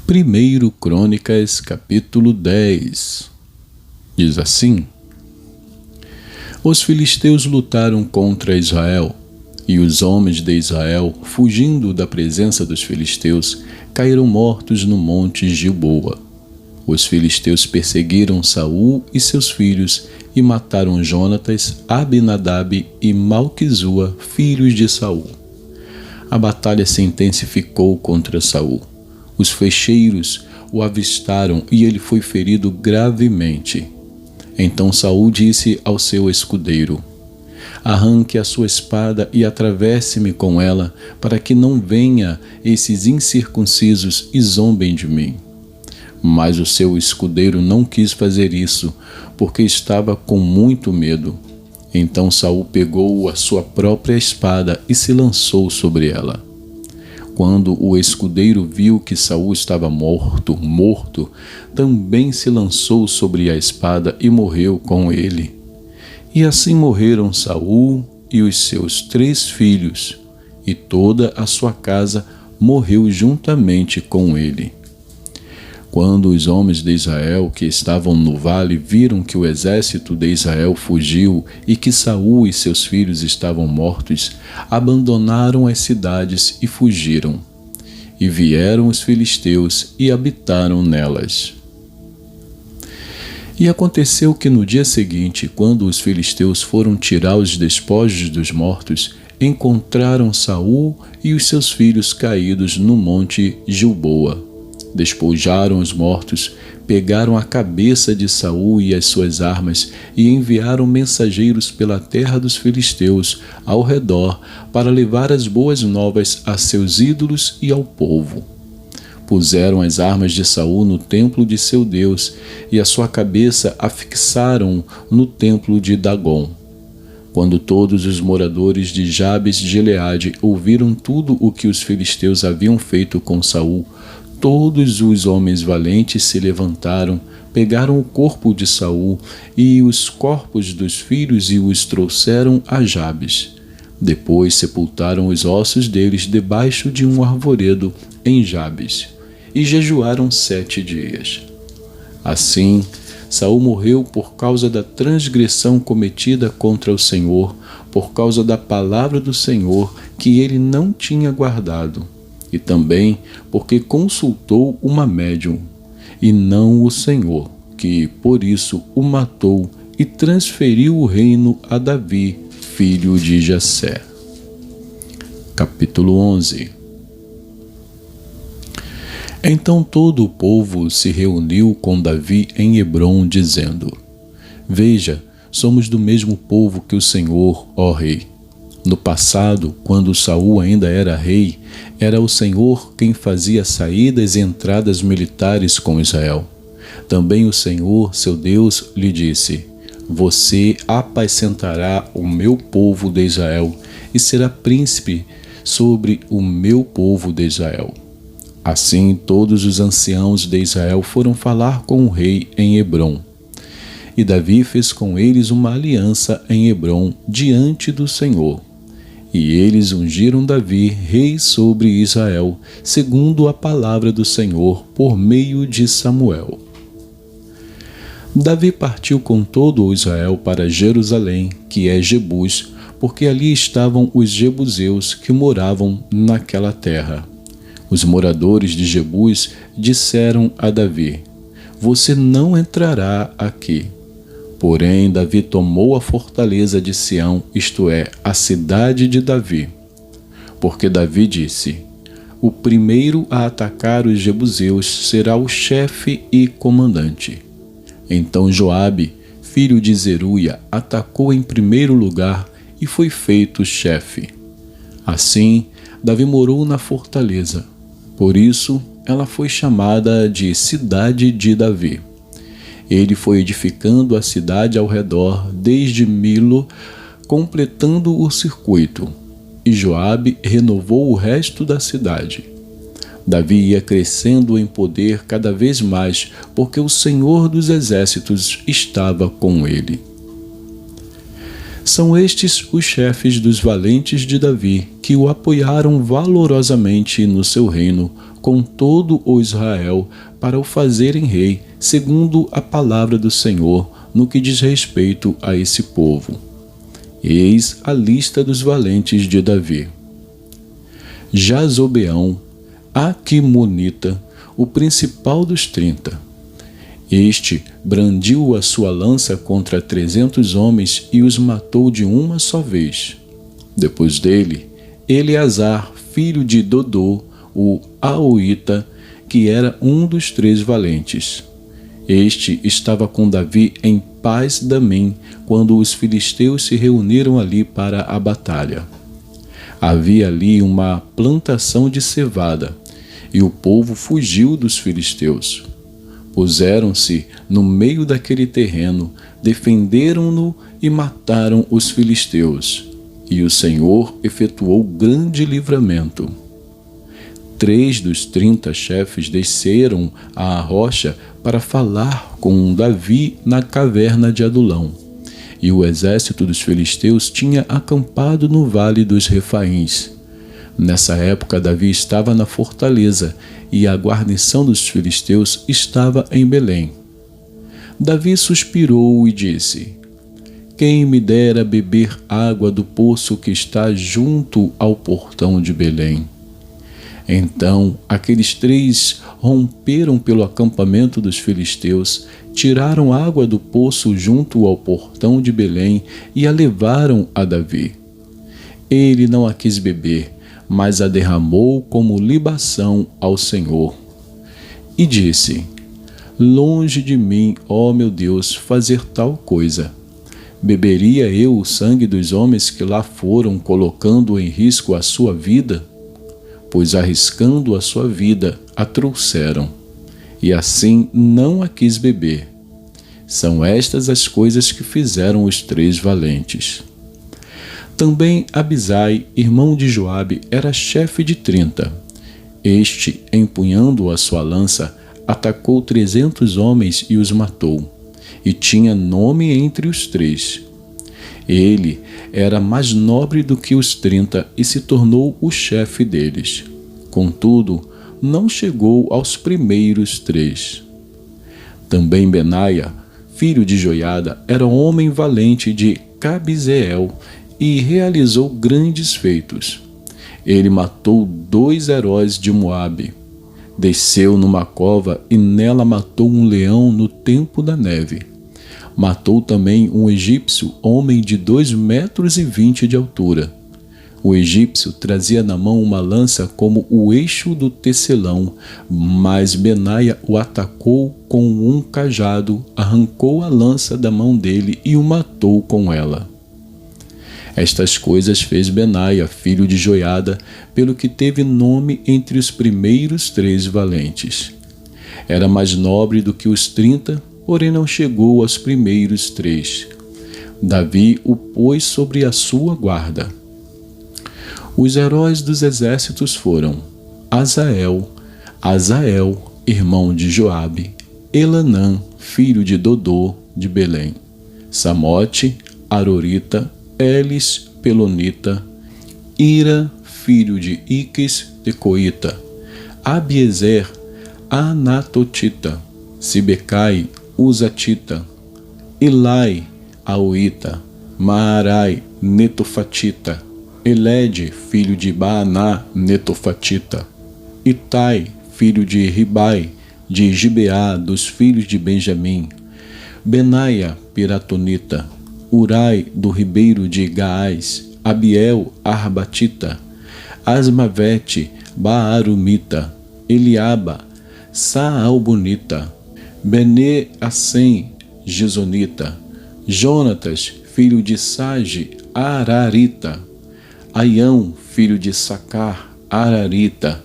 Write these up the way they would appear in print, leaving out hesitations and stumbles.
Primeiro Crônicas, capítulo 10. Diz assim: Os filisteus lutaram contra Israel, e os homens de Israel, fugindo da presença dos filisteus, caíram mortos no monte Gilboa. Os filisteus perseguiram Saul e seus filhos e mataram Jonatas, Abinadab e Malquizua, filhos de Saul. A batalha se intensificou contra Saul. Os flecheiros o avistaram e ele foi ferido gravemente. Então Saul disse ao seu escudeiro: Arranque a sua espada e atravesse-me com ela, para que não venha esses incircuncisos e zombem de mim. Mas o seu escudeiro não quis fazer isso, porque estava com muito medo. Então Saul pegou a sua própria espada e se lançou sobre ela. Quando o escudeiro viu que Saul estava morto, também se lançou sobre a espada e morreu com ele. E assim morreram Saul e os seus 3 filhos, e toda a sua casa morreu juntamente com ele. Quando os homens de Israel que estavam no vale viram que o exército de Israel fugiu e que Saul e seus filhos estavam mortos, abandonaram as cidades e fugiram. E vieram os filisteus e habitaram nelas. E aconteceu que no dia seguinte, quando os filisteus foram tirar os despojos dos mortos, encontraram Saul e os seus filhos caídos no monte Gilboa. Despojaram os mortos, pegaram a cabeça de Saul e as suas armas e enviaram mensageiros pela terra dos filisteus ao redor para levar as boas novas a seus ídolos e ao povo. Puseram as armas de Saul no templo de seu Deus e a sua cabeça a fixaram no templo de Dagom. Quando todos os moradores de Jabes de Gileade ouviram tudo o que os filisteus haviam feito com Saul, todos os homens valentes se levantaram, pegaram o corpo de Saul e os corpos dos filhos e os trouxeram a Jabes. Depois sepultaram os ossos deles debaixo de um arvoredo em Jabes e jejuaram 7 dias. Assim, Saul morreu por causa da transgressão cometida contra o Senhor, por causa da palavra do Senhor que ele não tinha guardado, e também porque consultou uma médium, e não o Senhor, que por isso o matou e transferiu o reino a Davi, filho de Jessé. Capítulo 11. Então todo o povo se reuniu com Davi em Hebrom, dizendo: Veja, somos do mesmo povo que o Senhor, ó rei. No passado, quando Saul ainda era rei, era o Senhor quem fazia saídas e entradas militares com Israel. Também o Senhor, seu Deus, lhe disse: Você apacentará o meu povo de Israel e será príncipe sobre o meu povo de Israel. Assim, todos os anciãos de Israel foram falar com o rei em Hebrom. E Davi fez com eles uma aliança em Hebrom diante do Senhor. E eles ungiram Davi rei sobre Israel, segundo a palavra do Senhor, por meio de Samuel. Davi partiu com todo o Israel para Jerusalém, que é Jebus, porque ali estavam os jebuseus que moravam naquela terra. Os moradores de Jebus disseram a Davi: Você não entrará aqui. Porém, Davi tomou a fortaleza de Sião, isto é, a cidade de Davi. Porque Davi disse: O primeiro a atacar os jebuseus será o chefe e comandante. Então Joabe, filho de Zeruia, atacou em primeiro lugar e foi feito chefe. Assim, Davi morou na fortaleza. Por isso, ela foi chamada de Cidade de Davi. Ele foi edificando a cidade ao redor, desde Milo, completando o circuito, e Joabe renovou o resto da cidade. Davi ia crescendo em poder cada vez mais, porque o Senhor dos Exércitos estava com ele. São estes os chefes dos valentes de Davi, que o apoiaram valorosamente no seu reino, com todo o Israel, para o fazerem rei, segundo a palavra do Senhor, no que diz respeito a esse povo. Eis a lista dos valentes de Davi. Jazobeão, Aquimonita, o principal dos 30. Este brandiu a sua lança contra 300 homens e os matou de uma só vez. Depois dele, Eleazar, filho de Dodô, o Aoíta, que era um dos 3 valentes. Este estava com Davi em Paz-Damim, quando os filisteus se reuniram ali para a batalha. Havia ali uma plantação de cevada, e o povo fugiu dos filisteus. Puseram-se no meio daquele terreno, defenderam-no e mataram os filisteus. E o Senhor efetuou grande livramento. 3 dos 30 chefes desceram à rocha para falar com Davi na caverna de Adulão. E o exército dos filisteus tinha acampado no vale dos Refaíns. Nessa época, Davi estava na fortaleza e a guarnição dos filisteus estava em Belém. Davi suspirou e disse: Quem me dera beber água do poço que está junto ao portão de Belém. Então aqueles 3 romperam pelo acampamento dos filisteus, tiraram água do poço junto ao portão de Belém e a levaram a Davi. Ele não a quis beber, mas a derramou como libação ao Senhor. E disse: Longe de mim, ó meu Deus, fazer tal coisa. Beberia eu o sangue dos homens que lá foram, colocando em risco a sua vida? Pois arriscando a sua vida, a trouxeram, e assim não a quis beber. São estas as coisas que fizeram os 3 valentes. Também Abisai, irmão de Joabe, era chefe de 30. Este, empunhando a sua lança, atacou 300 homens e os matou, e tinha nome entre os 3. Ele era mais nobre do que os 30 e se tornou o chefe deles. Contudo, não chegou aos primeiros 3. Também Benaia, filho de Joiada, era homem valente de Cabizeel e realizou grandes feitos. Ele matou 2 heróis de Moabe. Desceu numa cova e nela matou um leão no tempo da neve. Matou também um egípcio, homem de 2,20 metros de altura. O egípcio trazia na mão uma lança como o eixo do tecelão, mas Benaia o atacou com um cajado, arrancou a lança da mão dele e o matou com ela. Estas coisas fez Benaia, filho de Joiada, pelo que teve nome entre os primeiros 3 valentes. Era mais nobre do que os 30, porém não chegou aos primeiros 3. Davi o pôs sobre a sua guarda. Os heróis dos exércitos foram Azael, irmão de Joabe, Elanã, filho de Dodô, de Belém, Samote, Arorita, Elis, Pelonita, Ira, filho de Iques, Tecoita, Abiezer, Anatotita, Sibecai, Uzatita, Ilai, Aoíta, Maarai, Netofatita, Elede, filho de Baaná, Netofatita, Itai, filho de Ribai, de Gibeá, dos filhos de Benjamim, Benaia, Piratonita, Urai, do ribeiro de Gaás, Abiel, Arbatita, Asmavete, Baarumita, Eliaba, Saalbonita, Bene-Assem, Gisonita, Jonatas, filho de Sage, Ararita, Aião, filho de Sacar, Ararita,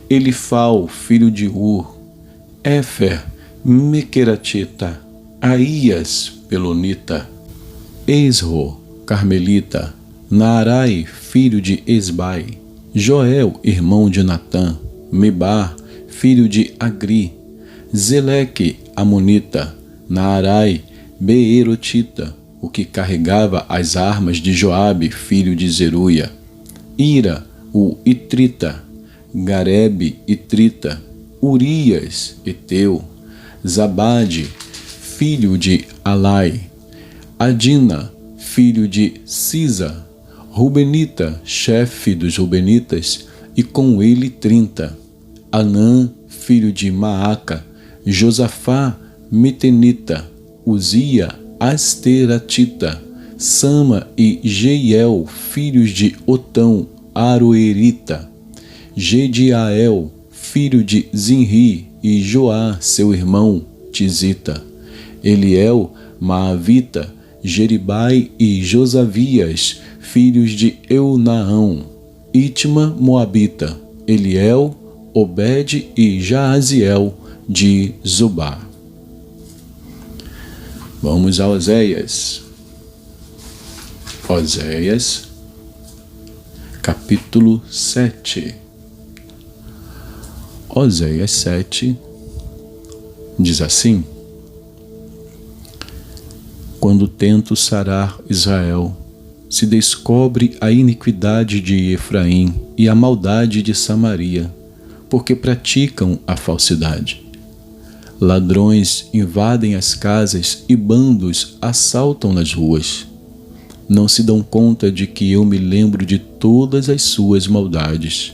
Elifal, filho de Ur, Éfer, Mequeratita, Aías, Pelonita, Esro, Carmelita, Naarai, filho de Esbai, Joel, irmão de Natã, Mebar, filho de Agri, Zeleque, Amonita, Naarai, Beerotita, o que carregava as armas de Joabe, filho de Zeruia, Ira, o Itrita, Garebe, Itrita, Urias, Eteu, Zabade, filho de Alai, Adina, filho de Sisa, Rubenita, chefe dos Rubenitas, e com ele 30, Anã, filho de Maaca, Josafá, Metenita, Uzia, Asteratita, Sama e Jeiel, filhos de Otão, Aroerita, Gediael, filho de Zinri, e Joá, seu irmão, Tizita, Eliel, Maavita, Jeribai e Josavias, filhos de Eunaão, Itma, Moabita, Eliel, Obed e Jaaziel, de Zobá. Vamos a Oséias. Oséias, capítulo 7. Oséias 7 diz assim: Quando tento sarar Israel, se descobre a iniquidade de Efraim e a maldade de Samaria, porque praticam a falsidade. Ladrões invadem as casas e bandos assaltam nas ruas. Não se dão conta de que eu me lembro de todas as suas maldades.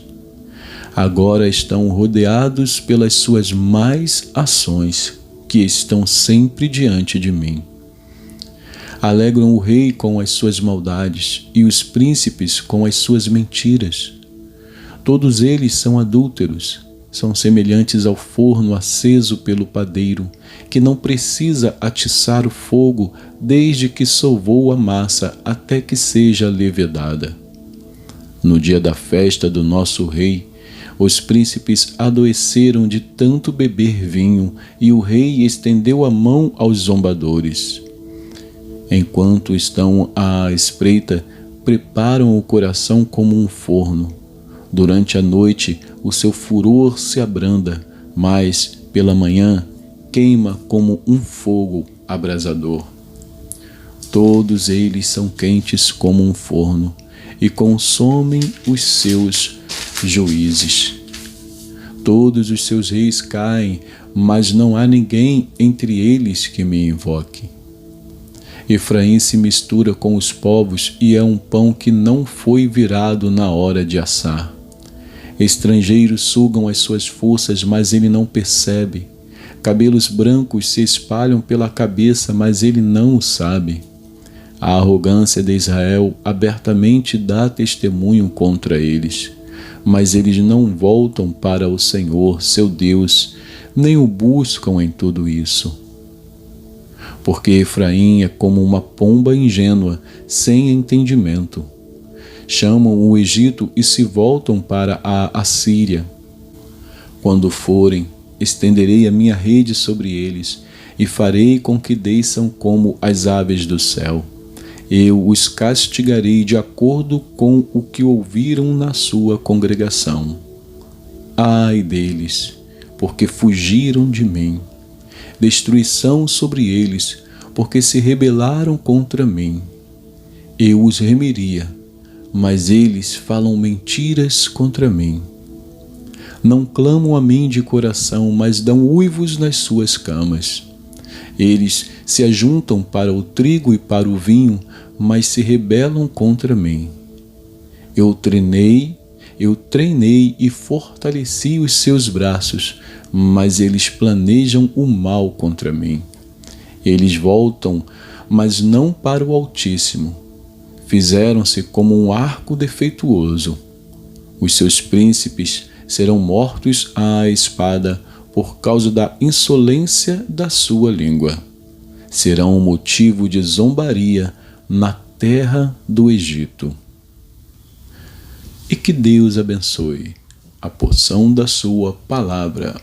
Agora estão rodeados pelas suas más ações, que estão sempre diante de mim. Alegram o rei com as suas maldades e os príncipes com as suas mentiras. Todos eles são adúlteros. São semelhantes ao forno aceso pelo padeiro, que não precisa atiçar o fogo desde que sovou a massa até que seja levedada. No dia da festa do nosso rei, os príncipes adoeceram de tanto beber vinho, e o rei estendeu a mão aos zombadores. Enquanto estão à espreita, preparam o coração como um forno. Durante a noite, o seu furor se abranda, mas, pela manhã, queima como um fogo abrasador. Todos eles são quentes como um forno, e consomem os seus juízes. Todos os seus reis caem, mas não há ninguém entre eles que me invoque. Efraim se mistura com os povos e é um pão que não foi virado na hora de assar. Estrangeiros sugam as suas forças, mas ele não percebe. Cabelos brancos se espalham pela cabeça, mas ele não o sabe. A arrogância de Israel abertamente dá testemunho contra eles, mas eles não voltam para o Senhor, seu Deus, nem o buscam em tudo isso. Porque Efraim é como uma pomba ingênua, sem entendimento. Chamam o Egito e se voltam para a Assíria. Quando forem, estenderei a minha rede sobre eles, e farei com que desçam como as aves do céu. Eu os castigarei de acordo com o que ouviram na sua congregação. Ai deles, porque fugiram de mim. Destruição sobre eles, porque se rebelaram contra mim. Eu os remiria, mas eles falam mentiras contra mim. Não clamam a mim de coração, mas dão uivos nas suas camas. Eles se ajuntam para o trigo e para o vinho, mas se rebelam contra mim. Eu treinei e fortaleci os seus braços, mas eles planejam o mal contra mim. Eles voltam, mas não para o Altíssimo. Fizeram-se como um arco defeituoso. Os seus príncipes serão mortos à espada por causa da insolência da sua língua. Serão um motivo de zombaria na terra do Egito. E que Deus abençoe a porção da sua palavra.